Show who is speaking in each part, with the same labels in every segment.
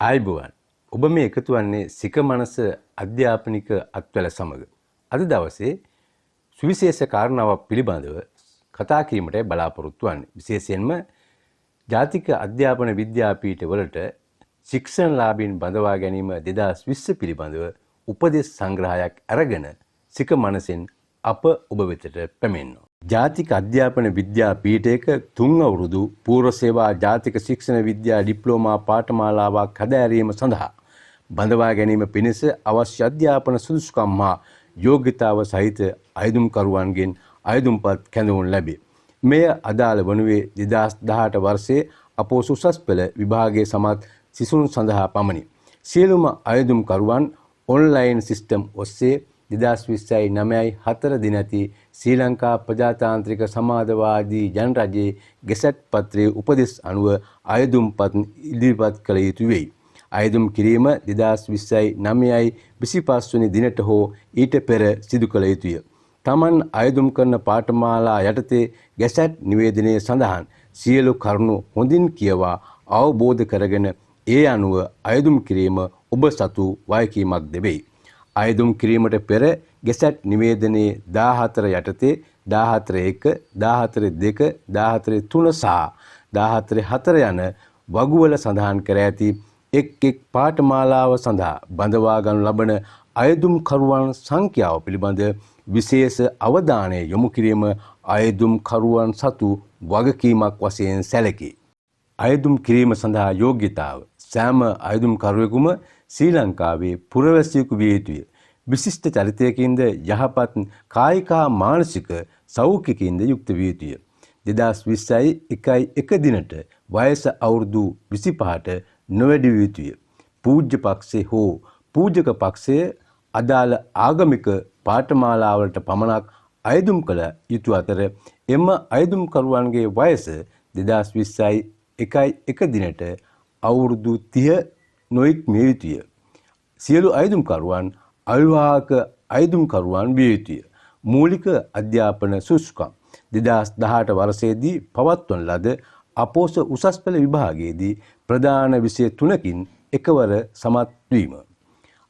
Speaker 1: ආයුබෝවන්. ඔබ මේ එකතු වන්නේ සික මනස අධ්‍යාපනික අත්වැල සමග. අද දවසේ සුවිශේෂ කාරණාවක් පිළිබඳව කතා කිරීමට බලාපොරොත්තු වන්නේ. විශේෂයෙන්ම ජාතික අධ්‍යාපන විද්‍යාපීඨවලට ශික්ෂණලාභීන් බඳවා ගැනීම 2020 පිළිබඳව උපදෙස් සංග්‍රහයක් අරගෙන සික මනසෙන් අප ඔබ වෙතට පැමිණෙනවා. ජාතික අධ්‍යාපන විද්‍යාපීඨයක 3 අවුරුදු පූර්ව සේවා ජාතික ශික්ෂණ විද්‍යා ඩිප්ලෝමා පාඨමාලාවක් හැදෑරීම සඳහා බඳවා ගැනීම පිණිස අවශ්‍ය අධ්‍යාපන සුදුසුකම් හා යෝග්‍යතාව සහිත අයදුම්කරුවන්ගෙන් අයදුම්පත් කැඳවුම් ලැබේ. මෙය අදාළ වනුයේ 2018 වර්ෂයේ අපෝස උසස් පෙළ විභාගයේ සමත් සිසුන් සඳහා පමණි. සියලුම අයදුම්කරුවන් ඔන්ලයින් සිස්ටම් ඔස්සේ 2020-9/4 දිනති ශ්‍රී ලංකා ප්‍රජාතාන්ත්‍රික සමාජවාදී ජනරජයේ ගෙසට් පත්‍රයේ උපදෙස් අනුව අයදුම්පත් ඉදිරිපත් කළ යුතු වෙයි. අයදුම් කිරීම 2020-9/25 වෙනි දිනට හෝ ඊට පෙර සිදු කළ යුතුය. තමන් අයදුම් කරන පාඨමාලා යටතේ ගෙසට් නිවේදනයේ සඳහන් සියලු කරුණු හොඳින් කියවා අවබෝධ කරගෙන ඒ අනුව අයදුම් කිරීම ඔබ සතු වගකීමක් දෙවෙයි. අයදුම් කිරීමට පෙර ගෙසට් නිවේදනයේ 14 යටතේ 14.1, 14.2, 14.3 සහ 14.4 යන වගුවල සඳහන් කර ඇති එක් එක් පාඨමාලාව සඳහා බඳවා ගනු ලබන අයදුම් කරුවන් සංඛ්‍යාව පිළිබඳ විශේෂ අවධානය යොමු කිරීම අයදුම් කරුවන් සතු වගකීමක් වශයෙන් සැලකේ. අයදුම් කිරීම සඳහා යෝග්‍යතාව සෑම අයදුම් කරුවෙකුම ශ්‍රී ලංකාවේ පුරවැසියෙකු විය යුතුය. විශිෂ්ට චරිතයකින්ද යහපත් කායික හා මානසික සෞඛ්‍යකින්ද යුක්ත විය යුතුය. 2020-1 දිනට වයස අවුරුදු 25ට නොවැඩි විය යුතුය. පූජ්‍ය පක්ෂයේ හෝ පූජක පක්ෂයේ අදාළ ආගමික පාඨමාලාවලට පමණක් අයදුම් කළ යුතු අතර එම අයදුම්කරුවන්ගේ වයස 2020-1 දිනට අවුරුදු 30 නොඉක්මිය යුතුය. සියලු අයදුම්කරුවන් අවිවාහක අයදුම්කරුවන් විය යුතුය. මූලික අධ්‍යාපන සුසුකම් 2018 වර්ෂයේදී පවත්වන ලද අපෝස උසස් පෙළ විභාගයේදී ප්‍රධාන විෂය 3කින් එකවර සමත් වීම.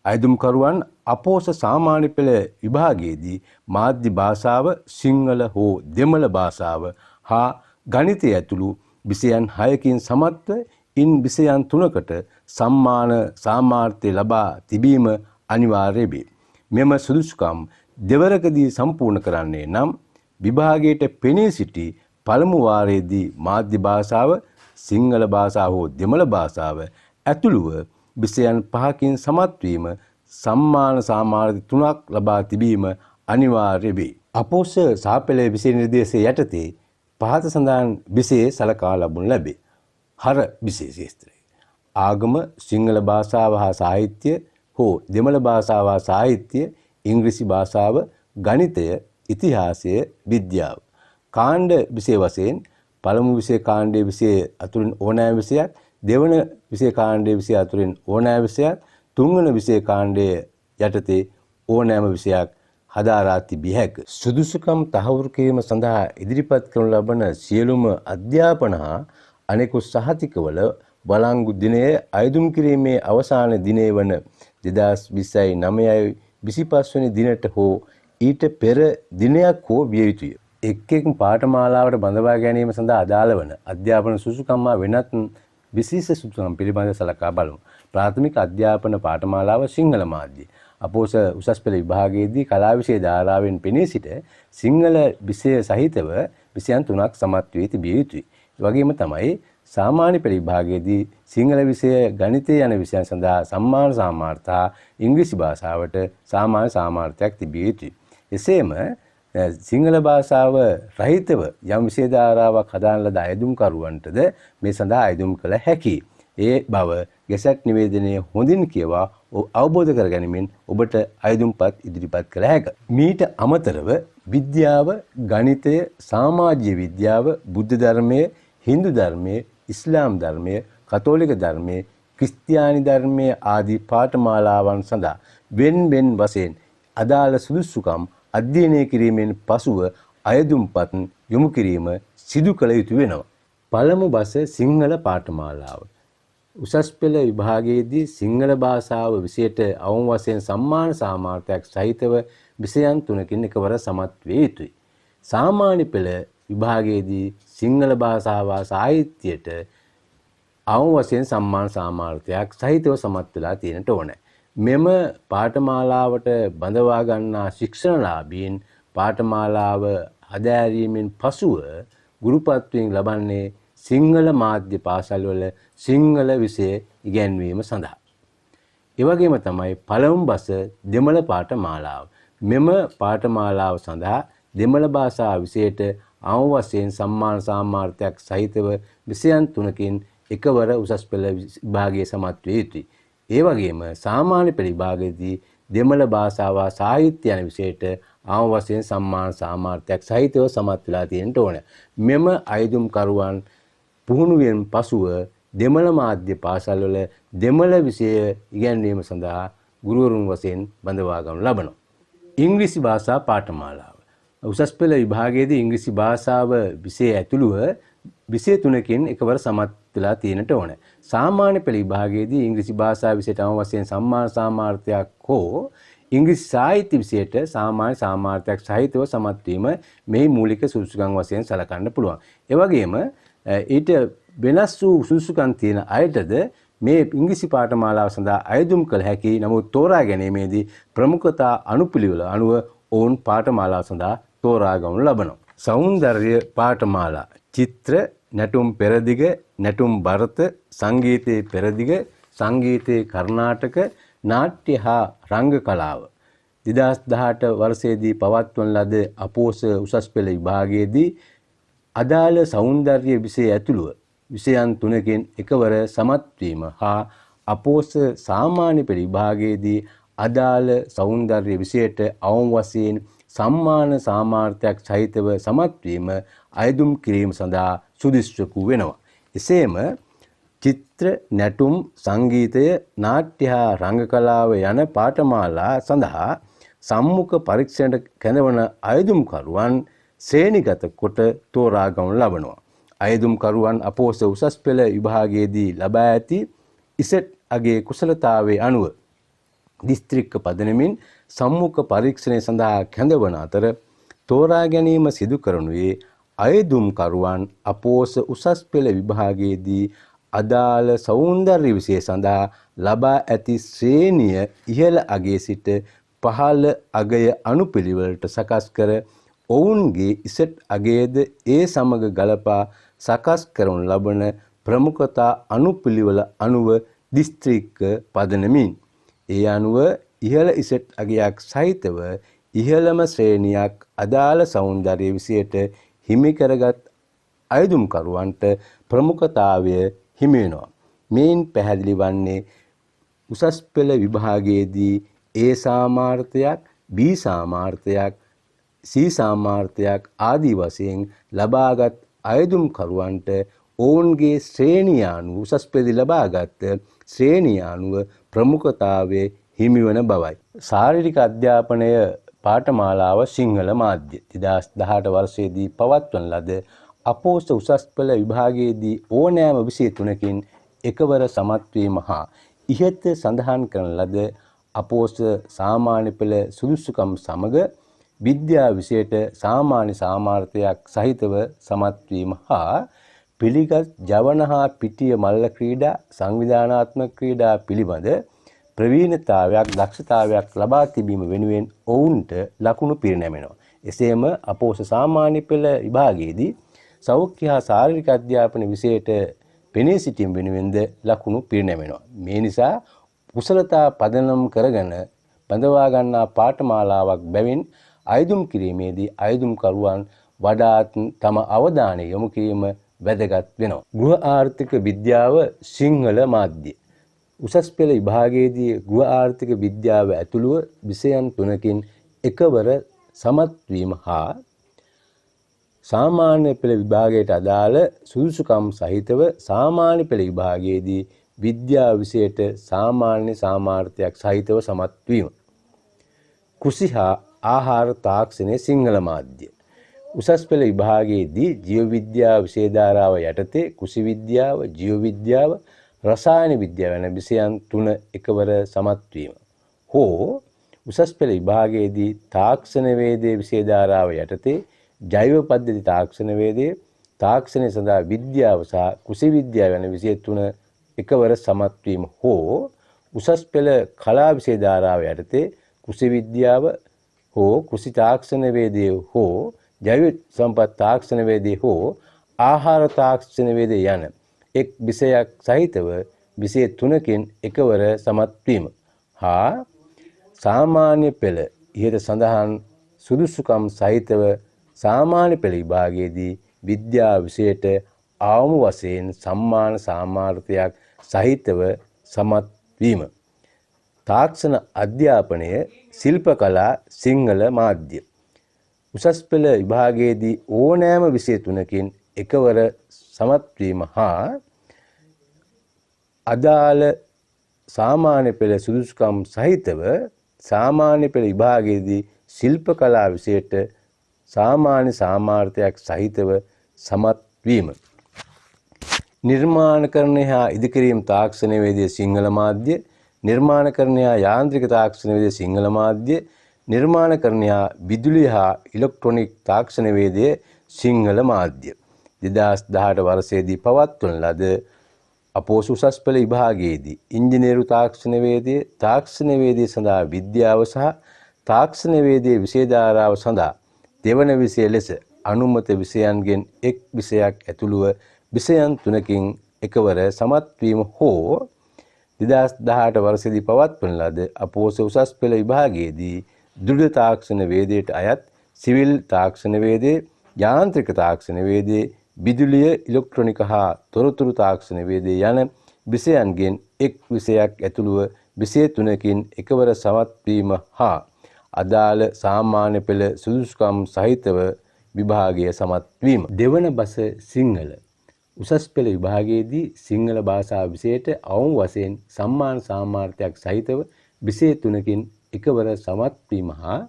Speaker 1: අයදුම්කරුවන් අපෝස සාමාන්‍ය පෙළ විභාගයේදී මාධ්‍ය භාෂාව සිංහල හෝ දෙමළ භාෂාව හා ගණිතය ඇතුළු විෂයන් 6කින් සමත්ව ඉන් විෂයන් 3කට සම්මාන සාමාර්ථය ලබා තිබීම අනිවාර්ය වේ. මෙම සුදුසුකම් දෙවරකදී සම්පූර්ණ කරන්නේ නම් විභාගයට පෙනී සිටි පළමු වාරයේදී මාධ්‍ය භාෂාව සිංහල භාෂාව හෝ දෙමළ භාෂාව ඇතුළුව විෂයන් 5කින් සමත් වීම සම්මාන සාමාර්ථ 3ක් ලබා තිබීම අනිවාර්ය වේ. අපෝස සාපෙළ විෂය නිර්දේශය යටතේ පහත සඳහන් විෂයේ සලකා ලබනු ලැබේ. හර විෂය ශාස්ත්‍රය ආගම සිංහල භාෂාව හා සාහිත්‍ය හෝ දෙමළ භාෂාව හා සාහිත්‍ය ඉංග්‍රීසි භාෂාව ගණිතය ඉතිහාසය විද්‍යාව කාණ්ඩ විෂය වශයෙන් පළමු විෂය කාණ්ඩයේ විෂය අතුරින් ඕනෑම විෂයක් දෙවන විෂය කාණ්ඩයේ විෂය අතුරින් ඕනෑම විෂයක් තුන්වන විෂය කාණ්ඩයේ යටතේ ඕනෑම විෂයක් හදාරා තිබිය හැක. සුදුසුකම් තහවුරු කිරීම සඳහා ඉදිරිපත් කරනු ලබන සියලුම අධ්‍යාපන හා අනෙකුත් සහතිකවල බලංගු දිනය අයදුම් කිරීමේ අවසාන දිනය වන 2020-9/25 වෙනි දිනට හෝ ඊට පෙර දිනයක් හෝ විය යුතුය. එක් එක් පාඨමාලාවට බඳවා ගැනීම සඳහා අදාළ වන අධ්‍යාපන සුසුකම් වෙනත් විශේෂ සුසුකම් පිළිබඳව සලකා බලමු. ප්‍රාථමික අධ්‍යාපන පාඨමාලාව සිංහල මාධ්‍ය. අපෝස උසස් පෙළ විභාගයේදී කලා විෂය ධාරාවෙන් පෙනී සිට සිංහල විෂය සහිතව විෂයන් 3ක් සමත් වී තිබිය යුතුයි. වගේම තමයි සාමාන්‍ය පෙළ විභාගයේදී සිංහල විෂය ගණිතය යන විෂයන් සඳහා සම්මාන සාමාර්ථ ඉංග්‍රීසි භාෂාවට සාමාන්‍ය සාමාර්ථයක් තිබිය යුතුයි. එසේම සිංහල භාෂාව රහිතව යම් විෂය ධාරාවක් හදාන ලද අයදුම්කරුවන්ටද මේ සඳහා අයදුම් කළ හැකියි. ඒ බව ගෙසට් නිවේදනයේ හොඳින් කියවා අවබෝධ කර ගැනීමෙන් ඔබට අයදුම්පත් ඉදිරිපත් කළ හැක. මීට අමතරව විද්‍යාව, ගණිතය, සමාජීය විද්‍යාව, බුද්ධ ධර්මය, හින්දු ධර්මය, ඉස්ලාම් ධර්මය, කතෝලික ධර්මය, ක්‍රිස්තියානි ධර්මය ආදී පාඨමාලාවන් සඳහා වෙන් වෙන් වශයෙන් අදාළ සුදුසුකම් අධ්‍යයනය කිරීමෙන් පසුව අයදුම්පත් යොමු කිරීම සිදු කළ යුතු වෙනවා. පළමු බස සිංහල පාඨමාලාව උසස් පෙළ විභාගයේදී සිංහල භාෂාව විෂයට අවම වශයෙන් සම්මාන සාමාර්ථයක් සහිතව විෂයන් 3කින් එකවර සමත් විය යුතුයි. සාමාන්‍ය පෙළ විභාගයේදී සිංහල භාෂාව සාහිත්‍යයට අවම වශයෙන් සම්මාන සාමාර්ථයක් සහිතව සමත් වෙලා තියෙනට ඕනේ. මෙම පාඨමාලාවට බඳවා ගන්නා ශික්ෂණලාභීන් පාඨමාලාව අධෑරීමෙන් පසුව ගුරුපත්වයෙන් ලබන්නේ සිංහල මාධ්‍ය පාසල්වල සිංහල විෂය ඉගැන්වීම සඳහා. ඒ වගේම තමයි පළමු බස දෙමළ පාඨමාලාව. මෙම පාඨමාලාව සඳහා දෙමළ භාෂා විෂයට අවම වශයෙන් සම්මාන සාමාර්ථයක් සහිතව විෂයන් 3කින් එකවර උසස් පෙළ විභාගයේ සමත් විය යුතුයි. ඒ වගේම සාමාන්‍ය පෙළ විභාගයේදී දෙමළ භාෂාව සාහිත්‍ය යන විෂයට අවම වශයෙන් සම්මාන සාමාර්ථයක් සහිතව සමත් වෙලා තියෙන්න ඕන. මෙම අයදුම් කරුවන් පුහුණුවෙන් පසුව දෙමළ මාධ්‍ය පාසල්වල දෙමළ විෂය ඉගැන්වීම සඳහා ගුරුවරුන් වශයෙන් බඳවා ගනු ලබනවා. ඉංග්‍රීසි භාෂා පාඨමාලාව. උසස් පෙළ විභාගයේදී ඉංග්‍රීසි භාෂාව විෂය ඇතුළුව විෂය 3කින් එකවර සමත් වෙලා තියෙන්නට ඕන. සාමාන්‍ය පෙළ විභාගයේදී ඉංග්‍රීසි භාෂාව විෂයට අවම වශයෙන් සම්මාන සාමාර්ථයක් හෝ ඉංග්‍රීසි සාහිත්‍ය විෂයට සාමාන්‍ය සාමාර්ථයක් සහිතව සමත් වීම මෙහි මූලික සුදුසුකම් වශයෙන් සලකන්න පුළුවන්. ඒ වගේම ඊට වෙනස් වූ සුදුසුකම් තියෙන අයටද මේ ඉංග්‍රීසි පාඨමාලාව සඳහා අයදුම් කළ හැකි. නමුත් තෝරා ගැනීමේදී ප්‍රමුඛතා අනුපිළිවෙල අනුව ඔවුන් පාඨමාලාව සඳහා තෝරා ගනු ලබනවා. සෞන්දර්ය පාඨමාලා චිත්‍ර, නැටුම් පෙරදිග, නැටුම් භරත, සංගීතයේ පෙරදිග, සංගීතයේ කර්ණාටක, නාට්‍ය හා රංග කලාව 2018 වර්ෂයේදී පවත්වන ලද අපෝස උසස් පෙළ විභාගයේදී අදාළ සෞන්දර්ය විෂය ඇතුළුව විෂයන් 3කින් එකවර සමත් වීම හා අපෝස සාමාන්‍ය පෙළ විභාගයේදී අදාළ සෞන්දර්ය විෂයට අවම වශයෙන් සම්මාන සාමාර්ථයක් සහිතව සමත් වීම අයදුම් කිරීම සඳහා සුදුසුකු වෙනවා. එසේම චිත්‍ර, නැටුම්, සංගීතය, නාට්‍ය හා රංග කලාව යන පාඨමාලා සඳහා සම්මුඛ පරීක්ෂණයට කැඳවන අයදුම්කරුවන් ශ්‍රේණිගත කොට තෝරා ගනු ලබනවා. අයදුම්කරුවන් අපෝස උසස් පෙළ විභාගයේදී ලබා ඇති ඉසෙට් අගේ කුසලතාවයේ අනුව දිස්ත්‍රික්ක පදනමින් සම්මුඛ පරීක්ෂණය සඳහා කැඳවන අතර තෝරා ගැනීම සිදු කරනුයේ අයදුම්කරුවන් අපෝස උසස් පෙළ විභාගයේදී අදාළ සෞන්දර්ය විෂය සඳහා ලබා ඇති ශ්‍රේණිය ඉහළ අගයේ සිට පහළ අගය අනුපිළිවෙලට සකස් කර ඔවුන්ගේ ඉසෙට් අගයේද ඒ සමග ගලපා සකස් කරනු ලබන ප්‍රමුඛතා අනුපිළිවෙල අනුව දිස්ත්‍රික්ක පදනමින් ඒ අනුව ඉහළ ඉසෙට් අගයක් සහිතව ඉහළම ශ්‍රේණියක් අදාළ සෞන්දර්ය විෂයට හිමි කරගත් අයදුම්කරුවන්ට ප්‍රමුඛතාවය හිමි වෙනවා. මේන් පැහැදිලි වන්නේ උසස් පෙළ විභාගයේදී A සාමාර්ථයක්, B සාමාර්ථයක්, C සාමාර්ථයක් ආදී වශයෙන් ලබාගත් අයදුම්කරුවන්ට ඔවුන්ගේ ශ්‍රේණිය අනුව උසස් පෙළ ලබාගත් ශ්‍රේණිය අනුව ප්‍රමුඛතාවය හිමිවන බවයි. ශාරීරික අධ්‍යාපනය පාඨමාලාව සිංහල මාධ්‍ය 2018 වර්ෂයේදී පවත්වන ලද අපෝස උසස් පෙළ විභාගයේදී ඕනෑම විෂය 3කින් එකවර සමත් වීම හා ඉහත සඳහන් කරන ලද අපෝස සාමාන්‍ය පෙළ සුදුසුකම් සමග විද්‍යා විෂයට සාමාන්‍ය සාමාර්ථයක් සහිතව සමත් වීම හා පිළිගත් ජවන හා පිටිය මල්ල ක්‍රීඩා, සංවිධානාත්මක ක්‍රීඩා පිළිබඳ ප්‍රවීණතාවයක්, දක්ෂතාවයක් ලබා තිබීම වෙනුවෙන් ඔවුන්ට ලකුණු පිරිනැමෙනවා. එසේම අපෝස සාමාන්‍ය පෙළ විභාගයේදී සෞඛ්‍ය හා ශාරීරික අධ්‍යාපන විෂයට පෙනී සිටීම වෙනුවෙන්ද ලකුණු පිරිනැමෙනවා. මේ නිසා කුසලතා පදනම් කරගෙන බඳවා ගන්නා පාඨමාලාවක් බැවින් අයදුම් කිරීමේදී අයදුම්කරුවන් වඩාත් තම අවධානය යොමු කිරීම වැදගත් වෙනවා. ගෘහ ආර්ථික විද්‍යාව සිංහල මාධ්‍ය උසස් පෙළ විභාගයේදී ගෘහ ආර්ථික විද්‍යාව ඇතුළුව විෂයන් 3කින් එකවර සමත් වීම හා සාමාන්‍ය පෙළ විභාගයට අදාළ සුදුසුකම් සහිතව සාමාන්‍ය පෙළ විභාගයේදී විද්‍යා විෂයට සාමාන්‍ය සාමාර්ථයක් සහිතව සමත් වීම. කෘෂි හා ආහාර තාක්ෂණයේ සිංහල මාධ්‍ය උසස් පෙළ විභාගයේදී ජීව විද්‍යාව විෂය ධාරාව යටතේ කෘෂි විද්‍යාව, ජීව විද්‍යාව, රසායන විද්‍යාව යන විෂයන් 3 එකවර සමත් වීම. හෝ උසස් පෙළ විභාගයේදී තාක්ෂණ වේදයේ විෂය ධාරාව යටතේ ජෛව පද්ධති තාක්ෂණ වේදයේ තාක්ෂණය සඳහා විද්‍යාව සහ කෘෂි විද්‍යාව යන විෂය 3 එකවර සමත් වීම හෝ උසස් පෙළ කලා විෂය ධාරාව යටතේ කෘෂි විද්‍යාව හෝ කෘෂි තාක්ෂණ වේදයේ හෝ ජෛව සම්පත් තාක්ෂණ වේදයේ හෝ ආහාර තාක්ෂණ වේදයේ යන එක් විෂයක් සහිතව විෂය 3කින් එකවර සමත් වීම හා සාමාන්‍ය පෙළ ඉහත සඳහන් සුදුසුකම් සහිතව සාමාන්‍ය පෙළ විභාගයේදී විද්‍යා විෂයට අවම වශයෙන් සම්මාන සාමාර්ථයක් සහිතව සමත් වීම. තාක්ෂණ අධ්‍යාපනය ශිල්ප කලා සිංහල මාධ්‍ය උසස් පෙළ විභාගයේදී ඕනෑම විෂය 3කින් එකවර සමත් වීම හා අදාළ සාමාන්‍ය පෙළ සුදුසුකම් සහිතව සාමාන්‍ය පෙළ විභාගයේදී ශිල්ප කලා විෂයට සාමාන්‍ය සාමාර්ථයක් සහිතව සමත් වීම. නිර්මාණකරණය හා ඉදිකිරීම් තාක්ෂණ වේදයේ සිංහල මාධ්‍ය නිර්මාණකරණය හා යාන්ත්‍රික තාක්ෂණ වේදයේ සිංහල මාධ්‍ය නිර්මාණකරණය හා විදුලි හා ඉලෙක්ට්‍රොනික තාක්ෂණ වේදයේ සිංහල මාධ්‍ය 2018 වර්ෂයේදී පවත්වන ලද අපෝස උසස් පෙළ විභාගයේදී ඉංජිනේරු තාක්ෂණ වේදයේ තාක්ෂණ වේදයේ සඳහා විද්‍යාව සහ තාක්ෂණ වේදයේ විෂය ධාරාව සඳහා දෙවන විෂය ලෙස අනුමත විෂයන්ගෙන් එක් විෂයක් ඇතුළුව විෂයන් 3කින් එකවර සමත් වීම හෝ 2018 වර්ෂයේදී පවත්වන ලද අපෝස උසස් පෙළ විභාගයේදී දෘಢ තාක්ෂණ වේදයට අයත් සිවිල් තාක්ෂණ වේදයේ යාන්ත්‍රික තාක්ෂණ වේදයේ විදුලිය ඉලෙක්ට්‍රොනික හා තොරතුරු තාක්ෂණ වේදයේ යන විෂයන්ගෙන් එක් විෂයක් ඇතුළුව විෂය 3කින් එකවර සමත් වීම හා අදාළ සාමාන්‍ය පෙළ සුදුසුකම් සහිතව විභාගය සමත් වීම. දෙවන බස සිංහල උසස් පෙළ විභාගයේදී සිංහල භාෂා විෂයට අවම වශයෙන් සම්මාන සාමාර්ථයක් සහිතව විෂය 3කින් එකවර සමත් වීම හා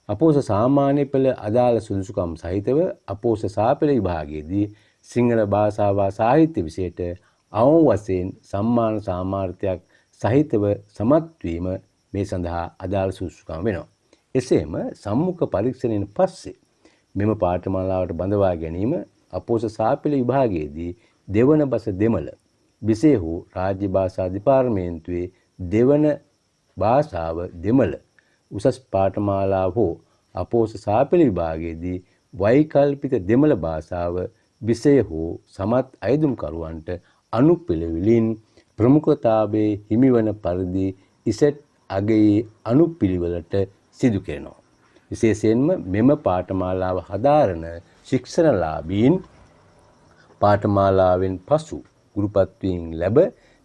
Speaker 1: අපෝස සාමාන්‍ය පෙළ අදාළ සුදුසුකම් සහිතව අපෝස සාපෙළ විභාගයේදී සිංහල භාෂාව සාහිත්‍ය විෂයට අවම වශයෙන් සම්මාන සාමාර්ථයක් සහිතව සමත් වීම මේ සඳහා අදාළ සුදුසුකම් වෙනවා. එසේම සම්මුඛ පරීක්ෂණයෙන් පස්සේ මෙම පාඨමාලාවට බඳවා ගැනීම අපෝස සාපෙළ විභාගයේදී දෙවන බස දෙමළ විෂය හෝ රාජ්‍ය භාෂා දෙපාර්තමේන්තුවේ දෙවන භාෂාව දෙමළ උසස් පාඨමාලාව හෝ අපෝස සාපෙළ විභාගයේදී වෛකල්පික දෙමළ භාෂාව විෂය හෝ සමත් අයදුම්කරුවන්ට අනුපිළිවෙලින් ප්‍රමුඛතාවයේ හිමිවන පරිදි ඉසෙට් අගයේ අනුපිළිවෙලට සිදු කෙරෙනවා. විශේෂයෙන්ම මෙම පාඨමාලාව හදාරන ශික්ෂණලාභීන් පාඨමාලාවෙන් පසු ගුරුපත්වීම් ලැබ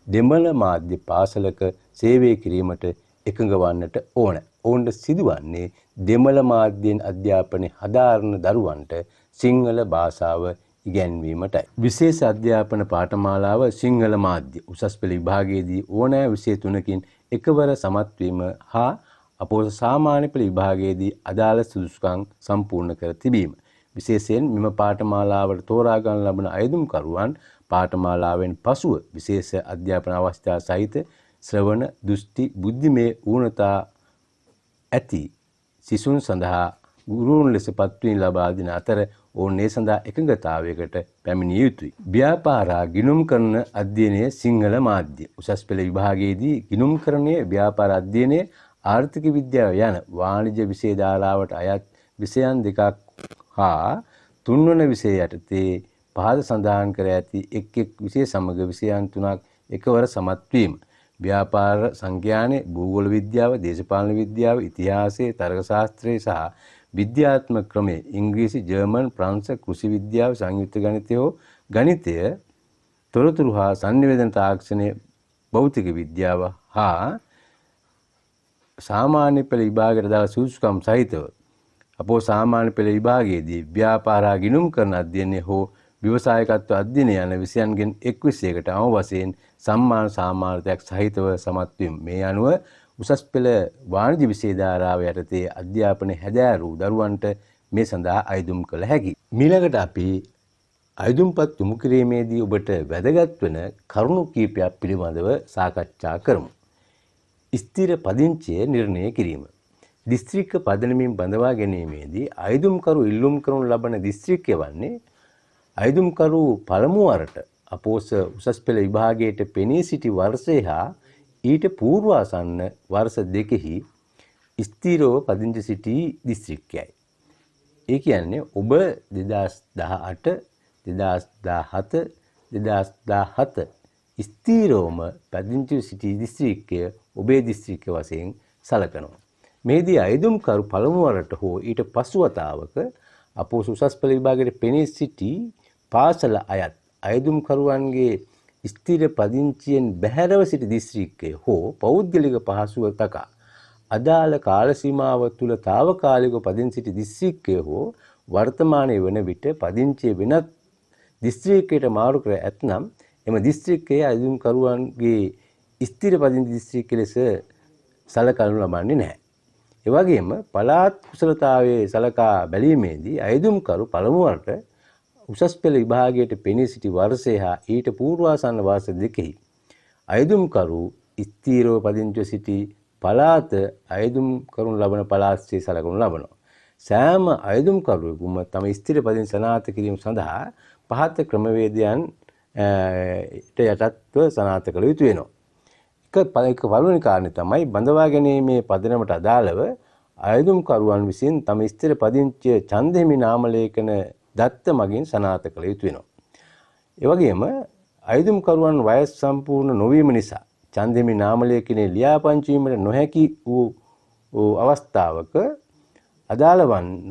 Speaker 1: දෙමළ මාධ්‍ය පාසලක සේවය කිරීමට එකඟ වන්නට ඕන. ඔවුන්ට සිදුවන්නේ දෙමළ මාධ්‍යයෙන් අධ්‍යාපනය හදාරන දරුවන්ට සිංහල භාෂාව ඉගැන්වීමටයි. විශේෂ අධ්‍යාපන පාඨමාලාව සිංහල මාධ්‍ය උසස් පෙළ විභාගයේදී ඕනෑ විෂය 3කින් එකවර සමත් වීම හා අපෝස සාමාන්‍ය පෙළ විභාගයේදී අදාළ සුදුසුකම් සම්පූර්ණ කර තිබීම. විශේෂයෙන් මෙම පාඨමාලාවට තෝරා ගන්න ලබන අයදුම්කරුවන් පාඨමාලාවෙන් පසුව විශේෂ අධ්‍යාපන අවස්ථා සහිත ශ්‍රවණ දෘෂ්ටි බුද්ධිමය ඌනතා ඇති සිසුන් සඳහා ගුරුන් ලෙස පත්වීම් ලබා දෙන අතර ඔවුන් ඒ සඳහා එකඟතාවයකට පැමිණිය යුතුයි. ව්‍යාපාර ගිණුම් කරන අධ්‍යයනය සිංහල මාධ්‍ය උසස් පෙළ විභාගයේදී ගිණුම්කරණයේ ව්‍යාපාර අධ්‍යයනයේ ආර්ථික විද්‍යාව යන වාණිජ්‍ය විෂය ධාරාවට අයත් විෂයන් දෙකක් හා තුන්වන විෂය යටතේ පහත සඳහන් කර ඇති එක් විෂය සමග විෂයන් 3ක් එකවර සමත් වීම. ව්‍යාපාර සංඛ්‍යානය, භූගෝල විද්‍යාව, දේශපාලන විද්‍යාව, ඉතිහාසය, තර්ක ශාස්ත්‍රය සහ විද්‍යාත්මක ක්‍රමය, ඉංග්‍රීසි, ජර්මන්, ප්‍රංශ, කෘෂි විද්‍යාව, සංයුක්ත ගණිතය හෝ ගණිතය, තොරතුරු හා සංනිවේදන තාක්ෂණය, භෞතික විද්‍යාව හා සාමාන්‍ය පෙළ විභාගයට දාලා සුදුසුකම් සහිතව අපෝ සාමාන්‍ය පෙළ විභාගයේදී ව්‍යාපාර ගිණුම් කරන අධ්‍යයනය හෝ ව්‍යවසායකත්ව අධ්‍යයනය යන විෂයන්ගෙන් එක් විෂයකට අවම වශයෙන් සම්මාන සාමාර්ථයක් සහිතව සමත් වීම. මේ අනුව උසස් පෙළ වාණිජ්‍ය විෂය ධාරාව යටතේ අධ්‍යාපනය හැදෑරූ දරුවන්ට මේ සඳහා අයදුම් කළ හැකියි. ඊළඟට අපි අයදුම්පත් යොමු කිරීමේදී ඔබට වැදගත් වන කරුණු කීපයක් පිළිබඳව සාකච්ඡා කරමු. ස්ථිර පදිංචිය නිර්ණය කිරීම. දිස්ත්‍රික්ක පදනමින් බඳවා ගැනීමේදී අයදුම්කරු ඉල්ලුම් කරනු ලබන දිස්ත්‍රික්කය වන්නේ අයදුම්කරු පළමු වරට අපෝස උසස් පෙළ විභාගයට පෙනී සිටි වර්ෂය හා ඊට පූර්වාසන්න වර්ෂ දෙකෙහි ස්ථීරව පදිංචි සිටි දිස්ත්‍රික්කයයි. ඒ කියන්නේ ඔබ 2018 2017 2017 ස්ථීරවම පදිංචි සිටි දිස්ත්‍රික්කය ඔබේ දිස්ත්‍රික්කය වශයෙන් සැලකනවා. මෙහිදී අයදුම්කරු පළමු වරට හෝ ඊට පසු වතාවක අපෝස උසස් පෙළ විභාගයට පෙනී සිටි පාසල අයත් අයදුම්කරුවන්ගේ ස්ථිර පදිංචියෙන් බැහැරව සිටි දිස්ත්‍රික්කය හෝ පෞද්ගලික පහසුව තකා අදාළ කාල සීමාව තුළ తాවකාලිකව පදිංචි සිටි දිස්ත්‍රික්කය හෝ වර්තමානයේ වන විට පදිංචිය වෙනත් දිස්ත්‍රික්කයට මාරු කර ඇතනම් එම දිස්ත්‍රික්කයේ අයදුම්කරුවන්ගේ ස්ථිර පදිංචි දිස්ත්‍රික්ක ලෙස සලකනු ලබන්නේ නැහැ. ඒ වගේම පළාත් කුසලතාවයේ සලකා බැලීමේදී අයදුම්කරු පළමු වරට උසස් පෙළ විභාගයට පෙනී සිටි වර්ෂය හා ඊට පූර්වාසන්න වර්ෂ දෙකෙහි අයදුම්කරු ස්ථීරව පදිංචිව සිටි පළාත අයදුම් කරනු ලබන පළාත්සේ සලකනු ලබනවා. සෑම අයදුම්කරුවෙකුම තම ස්ථිර පදිංචි සනාථ කිරීම සඳහා පහත ක්‍රමවේදයන් යටත්ව සනාථ කළ යුතු වෙනවා. එක පළවෙනි කාරණේ තමයි බඳවා ගැනීමේ පදනමට අදාළව අයදුම්කරුවන් විසින් තම ස්ථිර පදිංචිය ඡන්දෙහි නාම ලේඛන දත්ත මගින් සනාථ කළ යුතු වෙනවා. ඒ වගේම අයදුම්කරුවන් වයස් සම්පූර්ණ නොවීම නිසා ඡන්දෙහි නාම ලේඛනයේ ලියාපදිංචි වීමට නොහැකි වූ අවස්ථාවක අදාළ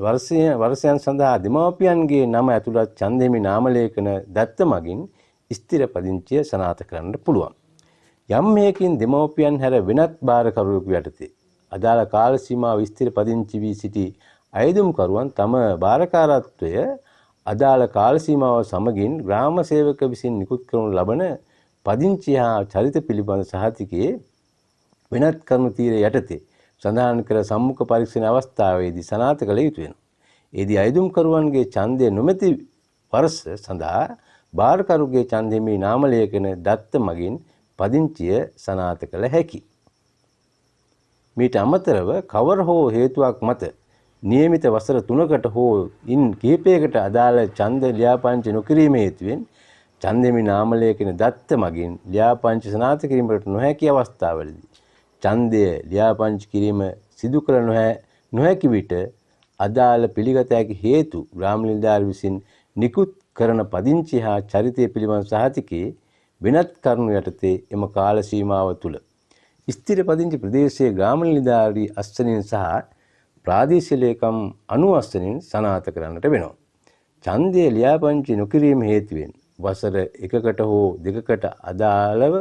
Speaker 1: වර්ෂයන් සඳහා දෙමාපියන්ගේ නම ඇතුළත් ඡන්දෙහි නාම ලේඛන දත්ත මගින් ස්ථිර පදිංචිය සනාථ කරන්න පුළුවන්. යම් හේකින් දෙමාපියන් හැර වෙනත් භාරකරුවෙකු යටතේ අදාළ කාල සීමාව ස්ථිර පදිංචි වී සිටි අයදුම්කරුවන් තම භාරකාරත්වය අදාළ කාල සීමාව සමගින් ග්‍රාම සේවක විසින් නිකුත් කරනු ලබන පදිංචි හා චරිත පිළිබඳ සහතිකයේ වෙනත් කරුණු තීරය යටතේ සඳහන් කර සම්මුඛ පරීක්ෂණ අවස්ථාවේදී සනාථ කළ යුතු වෙනවා. එෙහිදී අයදුම්කරුවන්ගේ ඡන්දය නොමැති වර්ෂ සඳහා භාරකරුගේ ඡන්දෙහි නාම ලේඛන දත්ත මගින් පදිංචිය සනාථ කළ හැකි. මීට අමතරව කවර හෝ හේතුවක් මත නියමිත වසර 3කට හෝ ඉන් කිහිපයකට අදාළ ඡන්ද ලියාපදිංචි නොකිරීම හේතුවෙන් ඡන්දෙහි නාම ලේඛන දත්ත මගින් ලියාපදිංචි සනාථ කිරීමට නොහැකි අවස්ථාවලදී ඡන්දය ලියාපදිංචි කිරීම සිදු කළ නොහැකි විට අදාළ පිළිගත හැකි හේතු ග්‍රාම නිලධාරි විසින් නිකුත් කරන පදිංචි හා චරිතය පිළිබඳ සහතිකයේ වෙනත් කරුණු යටතේ එම කාල සීමාව තුළ ස්ථිර පදිංචි ප්‍රදේශයේ ග්‍රාම නිලධාරි අස්වනින් සහ ප්‍රාදේශීය ලේකම් අනුවස්වනින් සනාථ කරන්නට වෙනවා. ඡන්දය ලියාපදිංචි නොකිරීම හේතුවෙන් වසර 1කට හෝ 2කට අදාළව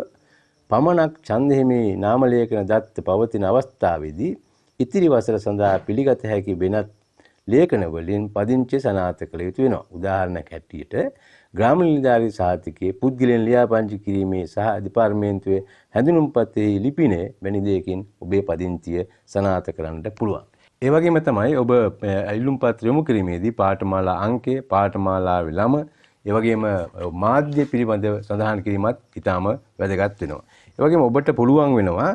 Speaker 1: පමණක් ඡන්දෙහි නාම ලේඛන දත්ත පවතින අවස්ථාවේදී ඉතිරි වසර සඳහා පිළිගත හැකි වෙනත් ලේඛන වලින් පදිංචි සනාථ කළ යුතු වෙනවා. උදාහරණයක් හැටියට ග්‍රාම නිලධාරී සහතිකයේ පුද්ගලයන් ලියාපදිංචි කිරීමේ සහ දෙපාර්තමේන්තුවේ හැඳුනුම්පතෙහි ලිපිනේ වැනි දෙයකින් ඔබේ පදිංචිය සනාථ කරන්නට පුළුවන්. ඒ වගේම තමයි ඔබ ඉල්ලුම් පත්‍ර යොමු කිරීමේදී පාඨමාලා අංකය, පාඨමාලාවේ ළම, ඒ වගේම මාධ්‍ය පිළිබඳව සඳහන් කිරීමත් ඉතාම වැදගත් වෙනවා. ඒ වගේම ඔබට පුළුවන් වෙනවා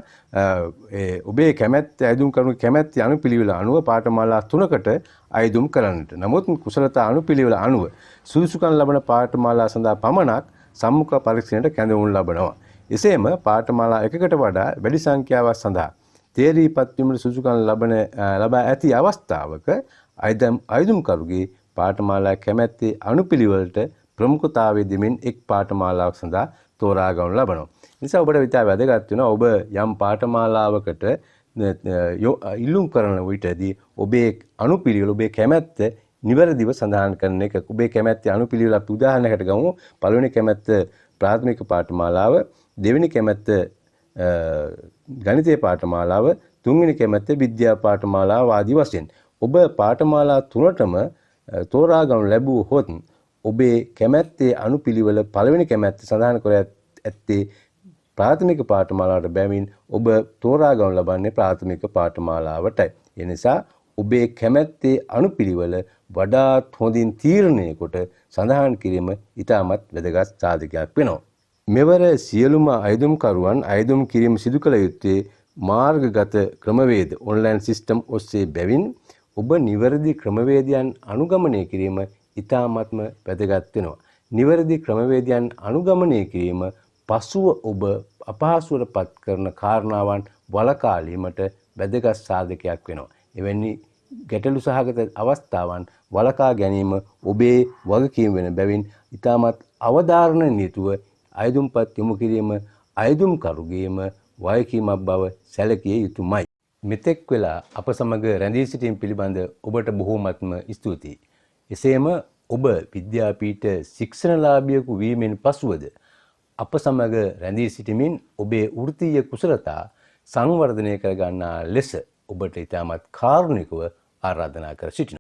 Speaker 1: ඔබේ කැමැත්ත අයදුම් කරන කැමැත්ත අනුපිළිවෙල අනුව පාඨමාලා 3කට අයදුම් කරන්නට. නමුත් කුසලතා අනුපිළිවෙල අනුව සුදුසුකම් ලබන පාඨමාලා සඳහා පමණක් සම්මුඛ පරීක්ෂණයට කැඳවුම් ලබනවා. එසේම පාඨමාලා 1කට වඩා වැඩි සංඛ්‍යාවක් සඳහා තේරීපත් වීමට සුදුසුකම් ලබා ඇති අවස්ථාවක අයදුම්කරුගේ පාඨමාලා කැමැත්තේ අනුපිළිවෙලට ප්‍රමුඛතාවය දෙමින් එක් පාඨමාලාවක් සඳහා තෝරා ගන්නු ලබනවා. නිසා ඔබට විතර වැදගත් වෙනවා ඔබ යම් පාඨමාලාවකට ඉල්ලුම් කරන විටදී ඔබේ අනුපිළිවෙල ඔබේ කැමැත්ත නිවැරදිව සඳහන් කරන එක. ඔබේ කැමැත්තේ අනුපිළිවෙල අපි උදාහරණයකට ගමු. පළවෙනි කැමැත්ත ප්‍රාථමික පාඨමාලාව, දෙවෙනි කැමැත්ත ගණිතය පාඨමාලාව, තුන්වෙනි කැමැත්ත විද්‍යා පාඨමාලාව ආදී වශයෙන් ඔබ පාඨමාලා 3ටම තෝරා ගන්නු ලැබුවොත් ඔබේ කැමැත්තේ අනුපිළිවෙල පළවෙනි කැමැත්ත සඳහන් කර ඇත්තේ ප්‍රාථමික පාඨමාලාවට බැවින් ඔබ තෝරා ගන්නු ලබන්නේ ප්‍රාථමික පාඨමාලාවටයි. ඒ නිසා ඔබේ කැමැත්තේ අනුපිළිවෙල වඩාත් හොඳින් තීරණය කොට සඳහන් කිරීම ඉතාමත් වැදගත් සාධකයක් වෙනවා. මෙවර සියලුම අයදුම්කරුවන් අයදුම් කිරීම සිදු කළ යුත්තේ මාර්ගගත ක්‍රමවේද ඔන්ලයින් සිස්ටම් ඔස්සේ බැවින් ඔබ නිවැරදි ක්‍රමවේදයන් අනුගමනය කිරීම ඉතාමත්ම වැදගත් වෙනවා. නිවැරදි ක්‍රමවේදයන් අනුගමනය කිරීම පසුව ඔබ අපහසුවට පත් කරන කාරණාවන් වළකාලීමට වැදගත් සාධකයක් වෙනවා. එවැනි ගැටලු සහගත අවස්ථාවන් වළකා ගැනීම ඔබේ වගකීම වෙන බැවින් ඉතාමත් අවධාරණයෙන් යුතුව අයදුම්පත් යොමු කිරීම අයදුම්කරුගේම වගකීමක් බව සැලකිය යුතුමයි. මෙතෙක් වෙලා අප සමග රැඳී සිටීම පිළිබඳ ඔබට බොහෝමත්ම ස්තුතියි. එසේම ඔබ විද්‍යාපීඨ ශික්ෂණලාභියෙකු වීමෙන් පසුවද අප සමග රැඳී සිටමින් ඔබේ වෘත්තීය කුසලතා සංවර්ධනය කර ගන්නා ලෙස ඔබට ඉතාමත් කාරුණිකව ආරාධනා කර සිටිනවා.